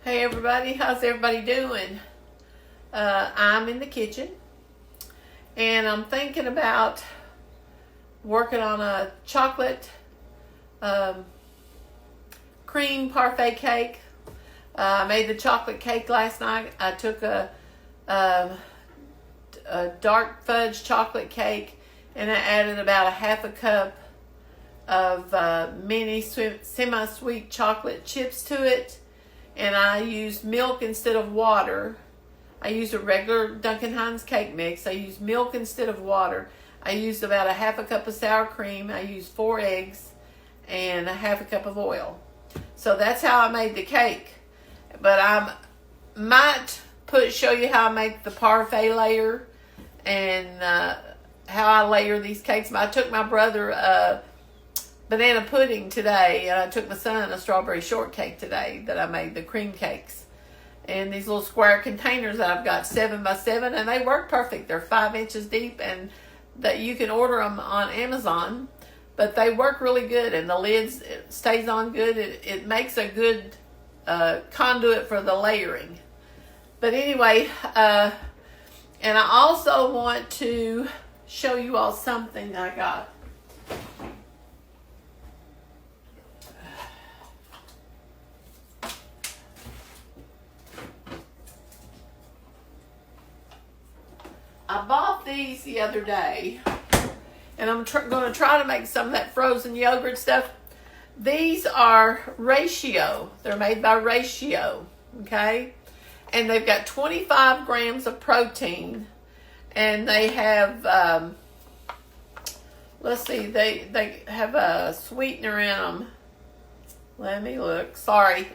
Hey everybody, how's everybody doing? I'm in the kitchen and I'm thinking about working on a chocolate cream parfait cake. I made the chocolate cake last night. I took a dark fudge chocolate cake and I added about a half a cup of mini semi-sweet chocolate chips to it. And I used milk instead of water. I used a regular Duncan Hines cake mix. I used milk instead of water. I used about a half a cup of sour cream. I used 4 eggs and a half a cup of oil. So that's how I made the cake. But I might show you how I make the parfait layer and how I layer these cakes. I took my brother banana pudding today, and I took my son a strawberry shortcake today that I made, the cream cakes. And these little square containers that I've got 7 by 7, and they work perfect. They're 5 inches deep, and that you can order them on Amazon, but they work really good, and the lid stays on good. It makes a good conduit for the layering. But anyway, and I also want to show you all something I got. I bought these the other day, and I'm going to try to make some of that frozen yogurt stuff. These are Ratio. They're made by Ratio, okay? And they've got 25 grams of protein, and they have, let's see, they have a sweetener in them. Let me look. Sorry.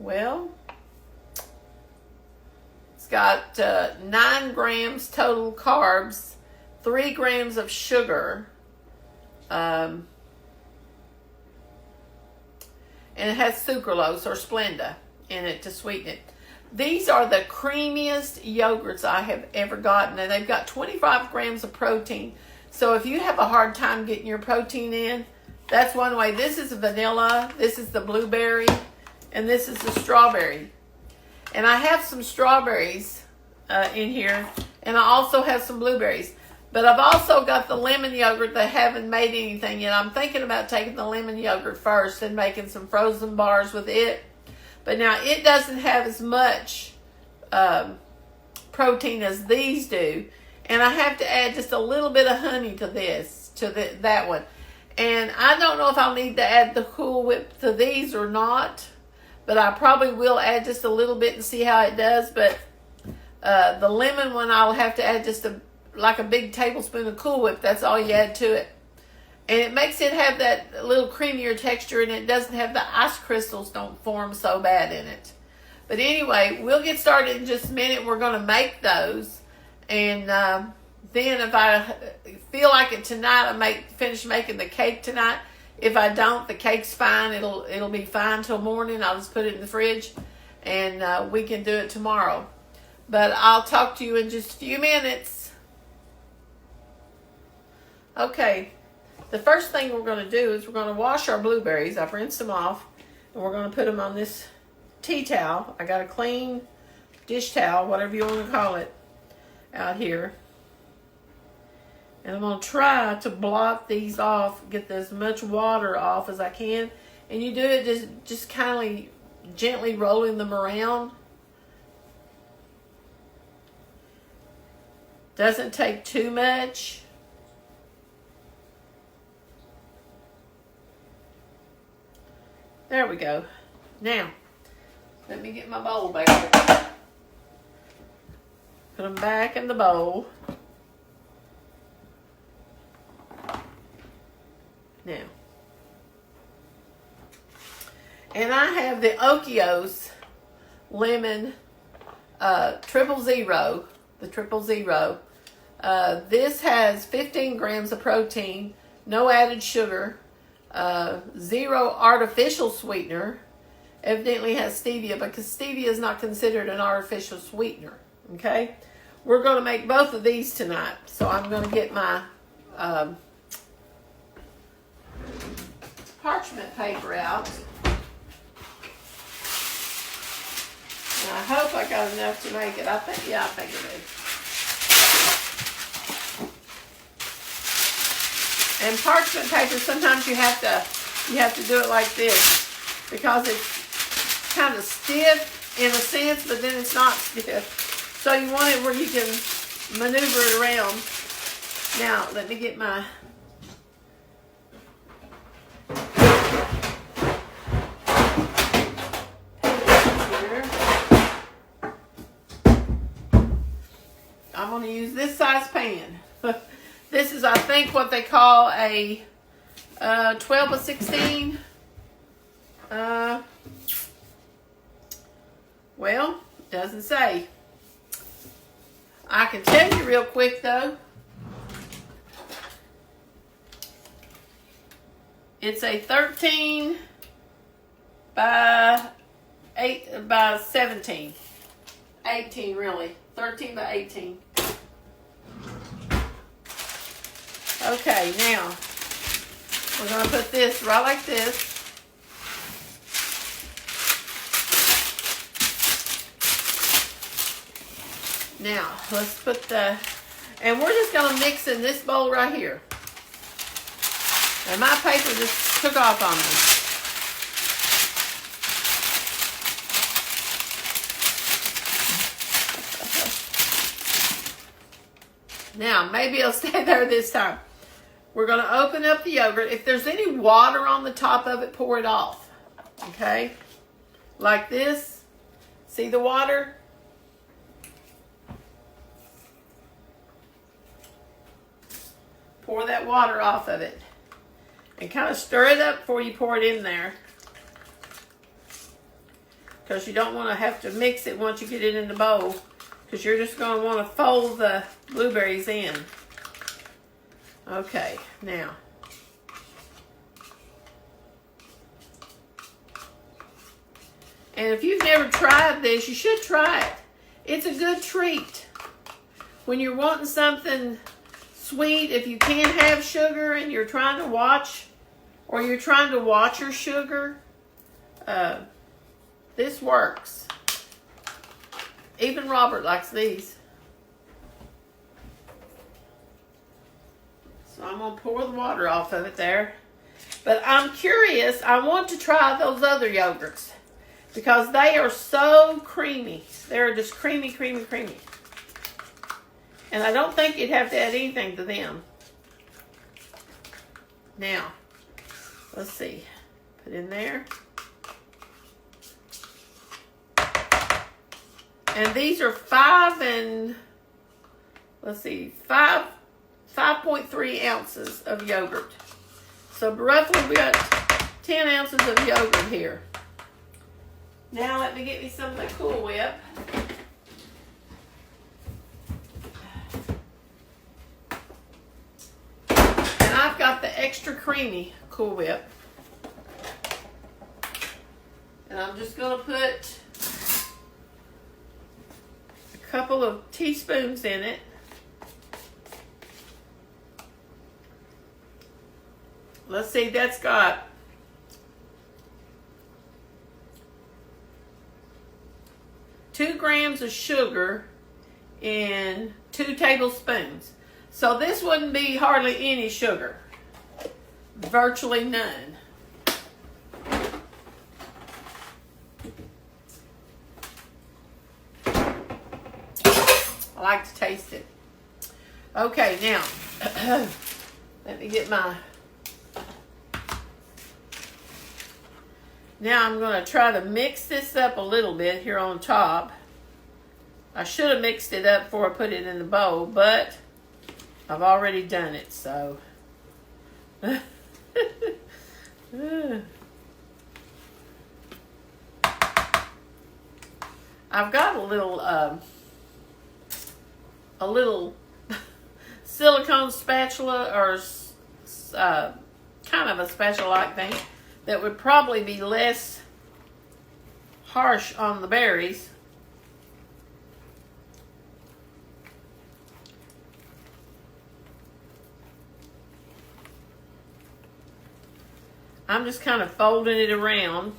Well, it's got 9 grams total carbs, 3 grams of sugar, and it has sucralose or Splenda in it to sweeten it. These are the creamiest yogurts I have ever gotten, and they've got 25 grams of protein. So if you have a hard time getting your protein in, that's one way. This is vanilla, this is the blueberry, and this is the strawberry. And I have some strawberries in here, and I also have some blueberries. But I've also got the lemon yogurt that I haven't made anything yet. I'm thinking about taking the lemon yogurt first and making some frozen bars with it. But now it doesn't have as much protein as these do. And I have to add just a little bit of honey to this, that one. And I don't know if I'll need to add the Cool Whip to these or not. But I probably will add just a little bit and see how it does. But the lemon one, I'll have to add just like a big tablespoon of Cool Whip. That's all you add to it. And it makes it have that little creamier texture, and it doesn't have the ice crystals don't form so bad in it. But anyway, we'll get started in just a minute. We're going to make those. And then if I feel like it tonight, I finish making the cake tonight. If I don't, the cake's fine. It'll be fine till morning. I'll just put it in the fridge, and we can do it tomorrow. But I'll talk to you in just a few minutes. Okay, the first thing we're going to do is we're going to wash our blueberries. I've rinsed them off, and we're going to put them on this tea towel. I got a clean dish towel, whatever you want to call it, out here. And I'm going to try to blot these off, get as much water off as I can. And you do it just kind of gently rolling them around. Doesn't take too much. There we go. Now, let me get my bowl back here. Put them back in the bowl. Now, and I have the Okios lemon 000, the 000. This has 15 grams of protein, no added sugar, 0 artificial sweetener. Evidently has stevia, because stevia is not considered an artificial sweetener. Okay, we're going to make both of these tonight, so I'm going to get my parchment paper out. And I hope I got enough to make it. I think I do. And parchment paper, sometimes you have to do it like this because it's kind of stiff in a sense, but then it's not stiff. So you want it where you can maneuver it around. Now, let me get my here. I'm going to use this size pan. This is, I think, what they call a 12 by 16. Well, it doesn't say. I can tell you real quick, though. It's a 13 by 17. 18, really. 13 by 18. Okay, now we're going to put this right like this. Now, let's put and we're just going to mix in this bowl right here. And my paper just took off on me. Now, maybe it'll stay there this time. We're going to open up the yogurt. If there's any water on the top of it, pour it off. Okay? Like this. See the water? Pour that water off of it. And kind of stir it up before you pour it in there. Because you don't want to have to mix it once you get it in the bowl. Because you're just going to want to fold the blueberries in. Okay, now. And if you've never tried this, you should try it. It's a good treat. When you're wanting something sweet, if you can't have sugar and you're trying to watch, or you're trying to watch your sugar, this works. Even Robert likes these. So I'm going to pour the water off of it there. But I'm curious, I want to try those other yogurts because they are so creamy. They're just creamy, creamy, creamy. And I don't think you'd have to add anything to them. Now, let's see. Put in there. And these are 5.3 ounces of yogurt. So roughly we got 10 ounces of yogurt here. Now let me get me some of the Cool Whip. And I've got the extra creamy Cool Whip. And I'm just going to put a couple of teaspoons in it. Let's see, that's got 2 grams of sugar in 2 tablespoons. So this wouldn't be hardly any sugar. Virtually none. I like to taste it. Okay, now, let me get my... Now I'm going to try to mix this up a little bit here on top. I should have mixed it up before I put it in the bowl, but I've already done it, so. I've got a little silicone spatula or kind of a spatula-like thing that would probably be less harsh on the berries. I'm just kind of folding it around.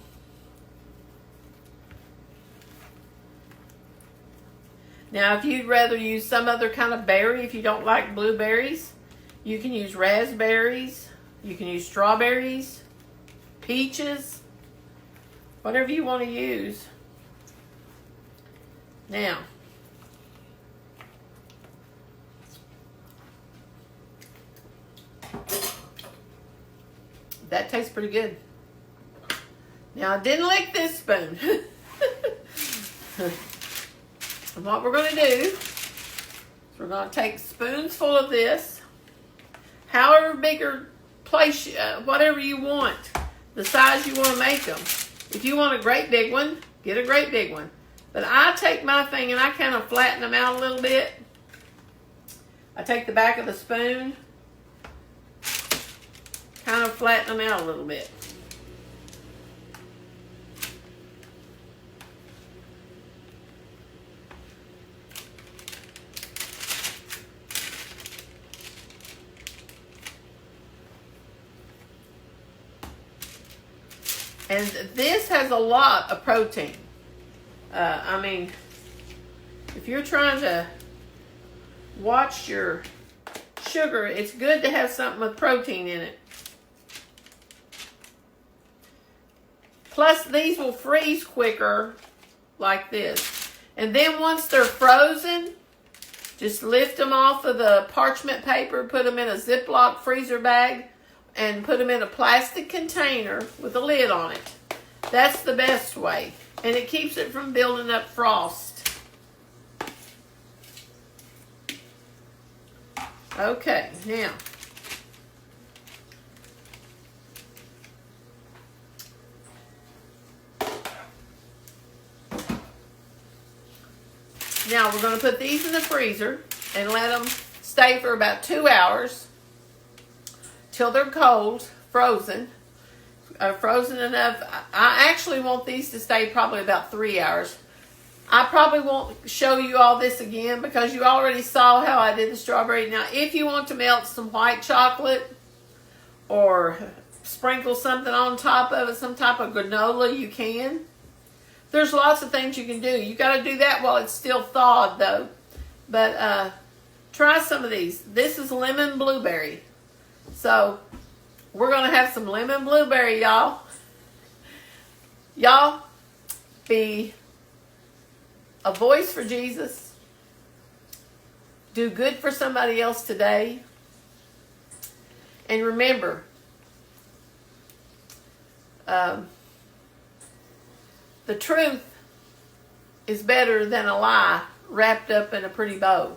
Now, if you'd rather use some other kind of berry, if you don't like blueberries, you can use raspberries, you can use strawberries, peaches, whatever you want to use. Now, that tastes pretty good. Now, I didn't lick this spoon. And what we're going to do is we're going to take spoons full of this, however big or place, whatever you want, the size you want to make them. If you want a great big one, get a great big one. But I take my thing and I kind of flatten them out a little bit. I take the back of the spoon, kind of flatten them out a little bit. And this has a lot of protein. I mean, if you're trying to watch your sugar, it's good to have something with protein in it. Plus, these will freeze quicker like this. And then once they're frozen, just lift them off of the parchment paper, put them in a Ziploc freezer bag, and put them in a plastic container with a lid on it. That's the best way. And it keeps it from building up frost. Okay, now. Now we're going to put these in the freezer and let them stay for about 2 hours. Till they're cold, frozen enough. I actually want these to stay probably about 3 hours. I probably won't show you all this again because you already saw how I did the strawberry. Now, if you want to melt some white chocolate or sprinkle something on top of it, some type of granola, you can. There's lots of things you can do. You got to do that while it's still thawed, though. But try some of these. This is lemon blueberry. So, we're going to have some lemon blueberry, y'all. Y'all, be a voice for Jesus. Do good for somebody else today. And remember, the truth is better than a lie wrapped up in a pretty bow.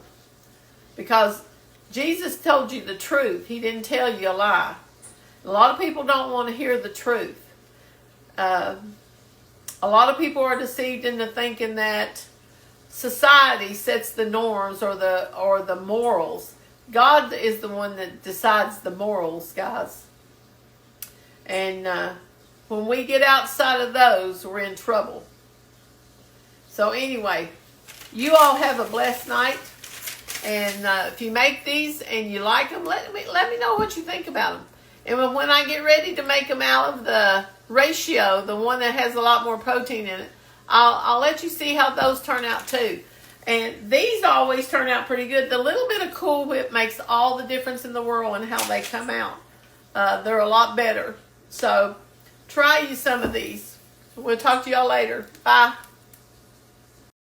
Because Jesus told you the truth. He didn't tell you a lie. A lot of people don't want to hear the truth. A lot of people are deceived into thinking that society sets the norms or the morals. God is the one that decides the morals, guys. And when we get outside of those, we're in trouble. So anyway, you all have a blessed night. And if you make these and you like them, let me know what you think about them. And when I get ready to make them out of the ratio, the one that has a lot more protein in it, I'll let you see how those turn out too. And these always turn out pretty good. The little bit of Cool Whip makes all the difference in the world in how they come out. They're a lot better. So try you some of these. We'll talk to y'all later. Bye.